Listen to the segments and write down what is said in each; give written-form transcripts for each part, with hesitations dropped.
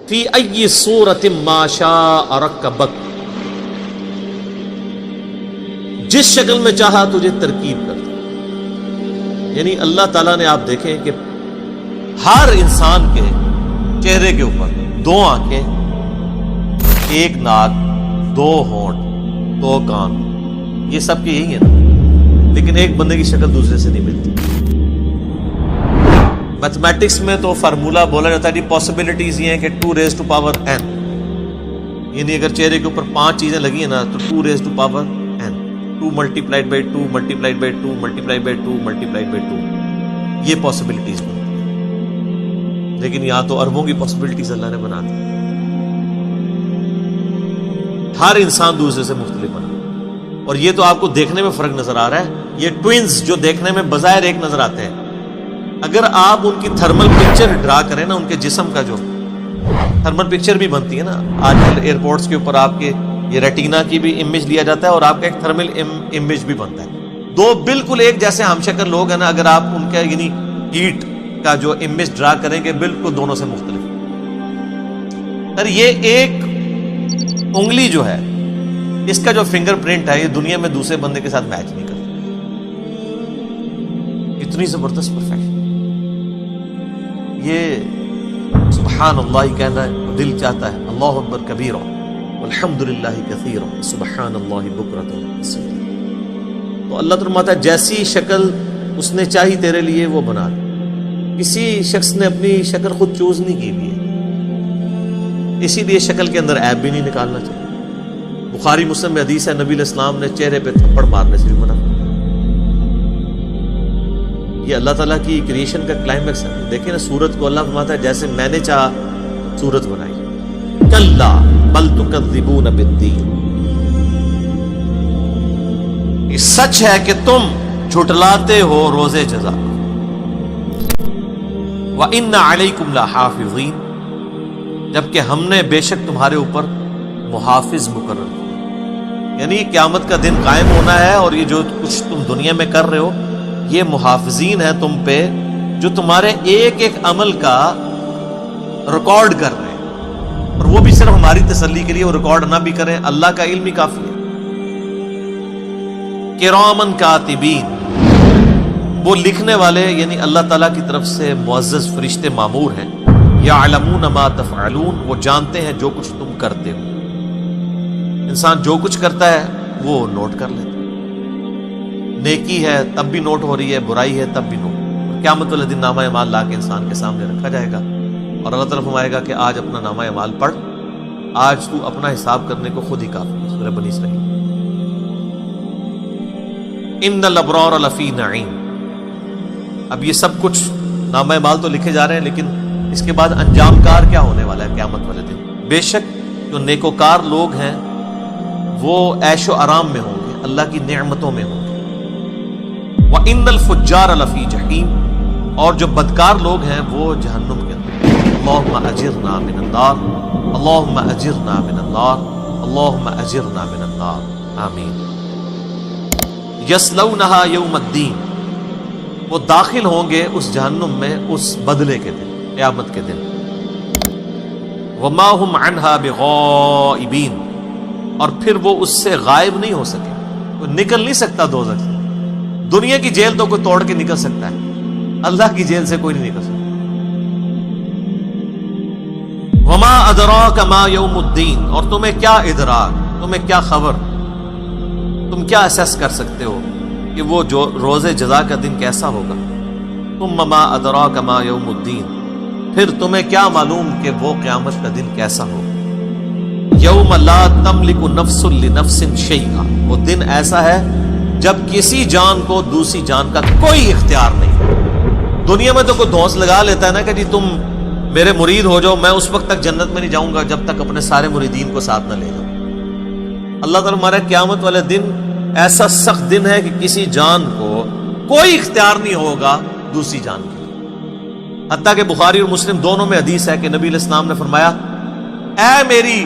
فی ای صورت ما شاء رکبک، جس شکل میں چاہا تجھے ترکیب کر دے۔ یعنی اللہ تعالیٰ نے، آپ دیکھیں کہ ہر انسان کے چہرے کے اوپر 2 آنکھیں، 1 ناک، 2 ہونٹ، 2 کان، یہ سب کے یہی ہے نا، لیکن ایک بندے کی شکل دوسرے سے نہیں ملتی۔ میتھمیٹکس میں تو فارمولہ بولا جاتا ہے، پاسبلٹیز یہ ہیں کہ 2⁻n، یعنی اگر چہرے کے اوپر 5 چیزیں لگی ہیں نا تو 2⁻n، 2 multiplied by 2 multiplied by 2 multiplied by 2 multiplied by 2، یہ پاسبلٹیز بنتی ہیں۔ لیکن یہاں تو اربوں کی پاسبلٹیز اللہ نے بنا دی، ہر انسان دوسرے سے مختلف بنا، اور یہ تو آپ کو دیکھنے میں فرق نظر آ رہا ہے۔ یہ ٹوئنز جو دیکھنے میں بظاہر ایک نظر آتے ہیں، اگر آپ ان کی تھرمل پکچر ڈرا کریں نا، ان کے جسم کا جو تھرمل پکچر بھی بنتی ہے نا، آج کل ایئرپورٹس کے اوپر آپ کے یہ ریٹینا کی بھی امیج لیا جاتا ہے اور آپ کا ایک تھرمل امیج بھی بنتا ہے، 2 بالکل ایک جیسے ہم شکل لوگ ہیں نا، اگر آپ ان کا یعنی ہیٹ کا جو امیج ڈرا کریں گے بالکل دونوں سے مختلف۔ سر یہ ایک انگلی جو ہے، اس کا جو فنگر پرنٹ ہے، یہ دنیا میں دوسرے بندے کے ساتھ میچ نہیں کرتا، اتنی زبردست پرفیکشن۔ یہ سبحان اللہ کہنا ہے، دل چاہتا ہے اللہ اکبر کبیرا والحمدللہ کثیرا سبحان اللہ بکرۃ واصیلا۔ تو اللہ فرماتا ہے جیسی شکل اس نے چاہی تیرے لیے وہ بنا دی، کسی شخص نے اپنی شکل خود چوز نہیں کی ہوئی ہے، اسی لیے شکل کے اندر عیب بھی نہیں نکالنا چاہیے۔ بخاری مسلم میں حدیث ہے، نبی علیہ السلام نے چہرے پہ تھپڑ مارنے سے بھی منع کیا۔ یہ اللہ تعالیٰ کی کریشن کا کلائمیکس ہے۔ دیکھیں نا، سورت کو اللہ فرماتا ہے جیسے میں نے چاہا سورت بنائی۔ کلا بل تکذبون بالدین، یہ سچ ہے کہ تم جھٹلاتے ہو روزے جزا۔ وَإِنَّ عَلَيْكُمْ لَحَافِظِينَ، جبکہ ہم نے بے شک تمہارے اوپر محافظ مقرر کیا، یعنی قیامت کا دن قائم ہونا ہے، اور یہ جو کچھ تم دنیا میں کر رہے ہو یہ محافظین ہیں تم پہ، جو تمہارے ایک ایک عمل کا ریکارڈ کر رہے ہیں، اور وہ بھی صرف ہماری تسلی کے لیے، وہ ریکارڈ نہ بھی کریں، اللہ کا علم ہی کافی ہے۔ کرامن کاتبین، وہ لکھنے والے، یعنی اللہ تعالیٰ کی طرف سے معزز فرشتے مامور ہیں۔ یعلمون ما تفعلون، وہ جانتے ہیں جو کچھ تم کرتے ہو۔ انسان جو کچھ کرتا ہے وہ نوٹ کر لیتا ہے، نیکی ہے تب بھی نوٹ ہو رہی ہے، برائی ہے تب بھی نوٹ۔ قیامت والے دن نامہ اعمال لا کے انسان کے سامنے رکھا جائے گا، اور اللہ تعالیٰ فرمائے گا کہ آج اپنا نامہ اعمال پڑھ، آج تو اپنا حساب کرنے کو خود ہی کافی ہے۔ سورہ بنی اسرائیل۔ ان الابرار لفی نعیم، اب یہ سب کچھ نامہ اعمال تو لکھے جا رہے ہیں، لیکن اس کے بعد انجام کار کیا ہونے والا ہے قیامت والے دن؟ بے شک جو نیکوکار لوگ ہیں وہ عیش و آرام میں ہوں گے، اللہ کی نعمتوں میں ہوں گے۔ وَإِنَّ الْفُجَّارَ لَفِي جَحِيمٍ، اور جو بدکار لوگ ہیں وہ جہنم کے اندر۔ اللہم اجرنا من النار، اللہم اجرنا من النار، اللہم اجرنا من النار، آمین۔ یصلونہا یوم الدین، وہ داخل ہوں گے اس جہنم میں اس بدلے کے دن، قیامت کے دن۔ وما ہم عنہا بغائبین، اور پھر وہ اس سے غائب نہیں ہو سکے، کوئی نکل نہیں سکتا دوزخ سے۔ دنیا کی جیل تو کوئی توڑ کے نکل سکتا ہے، اللہ کی جیل سے کوئی نہیں نکل سکتا۔ وما ادراک ما یوم الدین، اور تمہیں کیا ادراک، تمہیں کیا خبر، تم کیا اسیس کر سکتے ہو کہ وہ جو روز جزا کا دن کیسا ہوگا؟ ثم ما ادراک ما یوم الدین، پھر تمہیں کیا معلوم کہ وہ قیامت کا دن کیسا ہوگا؟ یوم لا تملک نفس لنفس شیئا، وہ دن ایسا ہے جب کسی جان کو دوسری جان کا کوئی اختیار نہیں۔ دنیا میں تو کوئی دھونس لگا لیتا ہے نا کہ جی تم میرے مرید ہو جاؤ، میں اس وقت تک جنت میں نہیں جاؤں گا جب تک اپنے سارے مریدین کو ساتھ نہ لے جاؤں۔ اللہ تعالیٰ ہمارے قیامت والے دن ایسا سخت دن ہے کہ کسی جان کو کوئی اختیار نہیں ہوگا دوسری جان کے لیے۔ حتیٰ کہ بخاری اور مسلم دونوں میں حدیث ہے کہ نبی علیہ السلام نے فرمایا، اے میری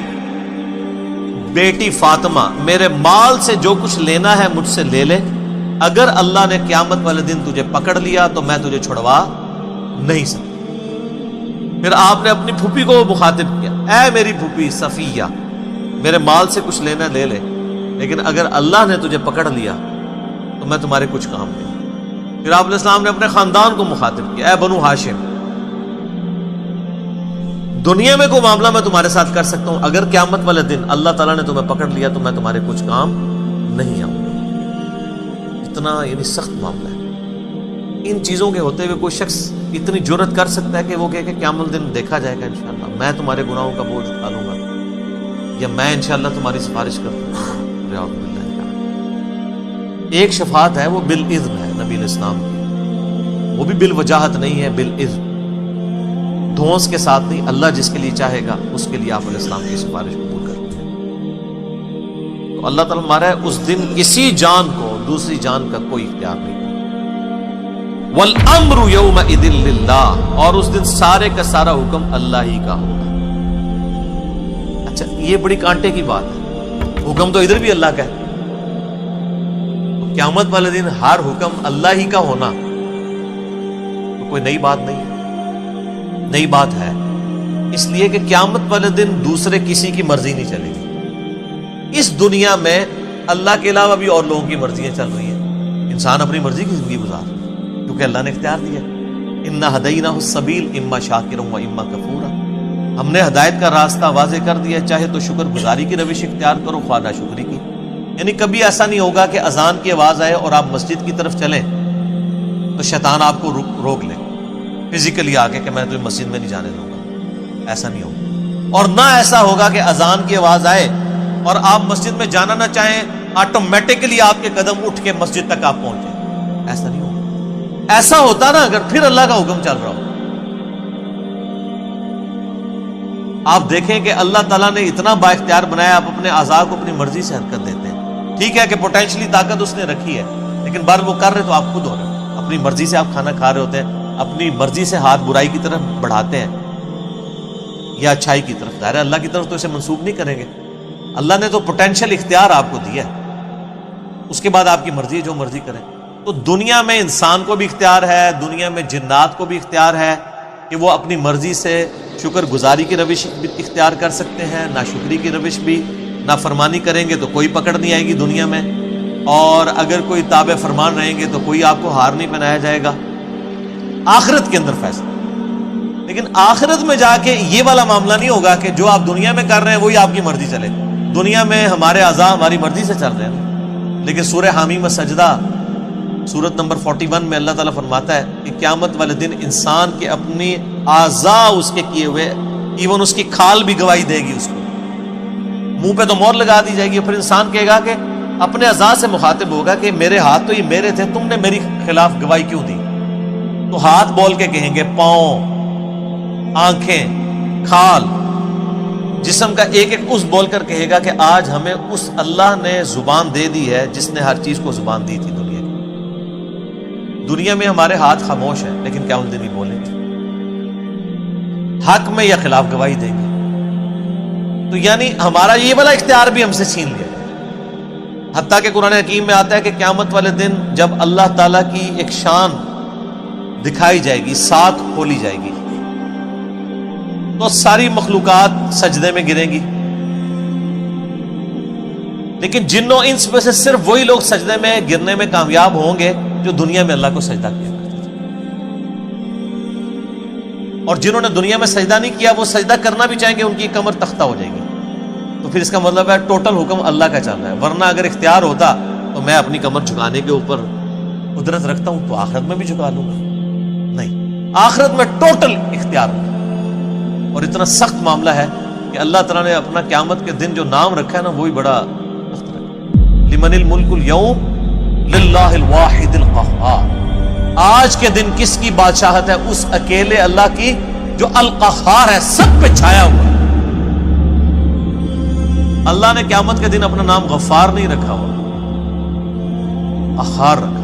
بیٹی فاطمہ، میرے مال سے جو کچھ لینا ہے مجھ سے لے لے، اگر اللہ نے قیامت والے دن تجھے پکڑ لیا تو میں تجھے چھڑوا نہیں سکتا۔ پھر آپ نے اپنی پھوپھی کو مخاطب کیا، اے میری پھوپھی صفیہ، میرے مال سے کچھ لینا لے لے، لیکن اگر اللہ نے تجھے پکڑ لیا تو میں تمہارے کچھ کام نہیں۔ پھر آپ علیہ السلام نے اپنے خاندان کو مخاطب کیا، اے بنو ہاشم، دنیا میں کوئی معاملہ میں تمہارے ساتھ کر سکتا ہوں، اگر قیامت والے دن اللہ تعالیٰ نے تمہیں پکڑ لیا تو میں تمہارے کچھ کام نہیں آؤں گا۔ اتنا یعنی سخت معاملہ ہے۔ ان چیزوں کے ہوتے ہوئے کوئی شخص اتنی جرت کر سکتا ہے کہ وہ کہے کہ قیامت دن دیکھا جائے گا انشاءاللہ، میں تمہارے گناہوں کا بوجھ اٹھا لوں گا، یا میں انشاءاللہ تمہاری سفارش کر دوں گا۔ ایک شفاعت ہے وہ بالاذن ہے نبی علیہ السلام کی، وہ بھی بالوجاہت نہیں ہے، بالاذن، دھونس کے ساتھ نہیں، اللہ جس کے لیے چاہے گا اس کے لیے آپ علیہ السلام کی سفارش قبول کرتے ہیں۔ تو اللہ تعالیٰ ہمارا ہے اس دن کسی جان کو دوسری جان کا کوئی اختیار نہیں، والامر یومئذ للہ، اور اس دن سارے کا سارا حکم اللہ ہی کا ہوگا۔ اچھا یہ بڑی کانٹے کی بات ہے، حکم تو ادھر بھی اللہ کا ہے، تو قیامت والے دن ہر حکم اللہ ہی کا ہونا تو کوئی نئی بات نہیں ہے، نئی بات ہے، اس لیے کہ قیامت والے دن دوسرے کسی کی مرضی نہیں چلے گی۔ اس دنیا میں اللہ کے علاوہ بھی اور لوگوں کی مرضیاں چل رہی ہیں، انسان اپنی مرضی کی زندگی گزار رہا ہے کیونکہ اللہ نے اختیار دیا، انا ہدیناہ السبیل اما شاکرا و اما کفورا، ہم نے ہدایت کا راستہ واضح کر دیا، چاہے تو شکر گزاری کی روش اختیار کرو، خواہ ناشکری کی۔ یعنی کبھی ایسا نہیں ہوگا کہ اذان کی آواز آئے اور آپ مسجد کی طرف چلیں تو شیطان آپ کو روک لے فزیکلی آ کے کہ میں تمہیں مسجد میں نہیں جانے دوں گا، ایسا نہیں ہوگا۔ اور نہ ایسا ہوگا کہ اذان کی آواز آئے اور آپ مسجد میں جانا نہ چاہیں، آٹومیٹکلی آپ کے قدم اٹھ کے مسجد تک آپ پہنچیں، ایسا نہیں ہوگا۔ ایسا ہوتا نا اگر پھر اللہ کا حکم چل رہا ہو۔ آپ دیکھیں کہ اللہ تعالیٰ نے اتنا با اختیار بنایا، آپ اپنے اعضاء کو اپنی مرضی سے حرکت دیتے ہیں۔ ٹھیک ہے کہ پوٹینشلی طاقت اس نے رکھی ہے، لیکن بار وہ کر رہے تو آپ خود ہو رہے ہیں، اپنی مرضی سے آپ کھانا کھا رہے ہوتے ہیں، اپنی مرضی سے ہاتھ برائی کی طرف بڑھاتے ہیں یا اچھائی کی طرف، ظاہر ہے اللہ کی طرف تو اسے منسوب نہیں کریں گے۔ اللہ نے تو پوٹینشیل اختیار آپ کو دیا ہے، اس کے بعد آپ کی مرضی ہے جو مرضی کریں۔ تو دنیا میں انسان کو بھی اختیار ہے، دنیا میں جنات کو بھی اختیار ہے کہ وہ اپنی مرضی سے شکر گزاری کی روش بھی اختیار کر سکتے ہیں، ناشکری کی روش بھی، نافرمانی کریں گے تو کوئی پکڑ نہیں آئے گی دنیا میں، اور اگر کوئی تابع فرمان رہیں گے تو کوئی آپ کو ہار نہیں پہنایا جائے گا۔ آخرت کے اندر فیصلہ، لیکن آخرت میں جا کے یہ والا معاملہ نہیں ہوگا کہ جو آپ دنیا میں کر رہے ہیں وہی آپ کی مرضی چلے۔ دنیا میں ہمارے اعضاء ہماری مرضی سے چل رہے ہیں، لیکن سورہ حامیم السجدہ سورت نمبر 41 میں اللہ تعالیٰ فرماتا ہے کہ قیامت والے دن انسان کے اپنی اعضاء اس کے کیے ہوئے، ایون اس کی کھال بھی گواہی دے گی، اس کو منہ پہ تو مور لگا دی جائے گی، پھر انسان کہے گا کہ اپنے اعضاء سے مخاطب ہوگا کہ میرے ہاتھ تو یہ میرے تھے، تم نے میری خلاف گواہی کیوں دی؟ تو ہاتھ بول کے کہیں گے، پاؤں، آنکھیں، کھال، جسم کا ایک ایک عضو بول کر کہے گا کہ آج ہمیں اس اللہ نے زبان دے دی ہے جس نے ہر چیز کو زبان دی تھی دنیا کی۔ دنیا میں ہمارے ہاتھ خاموش ہیں، لیکن کیا ان دن ہی بولیں گے، حق میں یا خلاف گواہی دیں گے؟ تو یعنی ہمارا یہ والا اختیار بھی ہم سے چھین لیا، حتیٰ کہ قرآن حکیم میں آتا ہے کہ قیامت والے دن جب اللہ تعالیٰ کی ایک شان دکھائی جائے گی، ساتھ کھولی جائے گی، تو ساری مخلوقات سجدے میں گریں گی، لیکن جنوں انس میں سے صرف وہی لوگ سجدے میں گرنے میں کامیاب ہوں گے جو دنیا میں اللہ کو سجدہ کیا کرتے تھے، اور جنہوں نے دنیا میں سجدہ نہیں کیا وہ سجدہ کرنا بھی چاہیں گے ان کی کمر تختہ ہو جائے گی۔ تو پھر اس کا مطلب ہے ٹوٹل حکم اللہ کا چل رہا ہے، ورنہ اگر اختیار ہوتا تو میں اپنی کمر جھکانے کے اوپر قدرت رکھتا ہوں تو آخرت میں بھی جھکا لوں گا، نہیں، آخرت میں ٹوٹل اختیار ہوگا۔ اور اتنا سخت معاملہ ہے کہ اللہ تعالیٰ نے اپنا قیامت کے دن جو نام رکھا ہے نا وہی بڑا سخت رکھا، لمن الملک اليوم للہ الواحد القہار، آج کے دن کس کی بادشاہت ہے؟ اس اکیلے اللہ کی جو القہار ہے، سب پہ چھایا ہوا ہے۔ اللہ نے قیامت کے دن اپنا نام غفار نہیں رکھا ہوا، قہار رکھا۔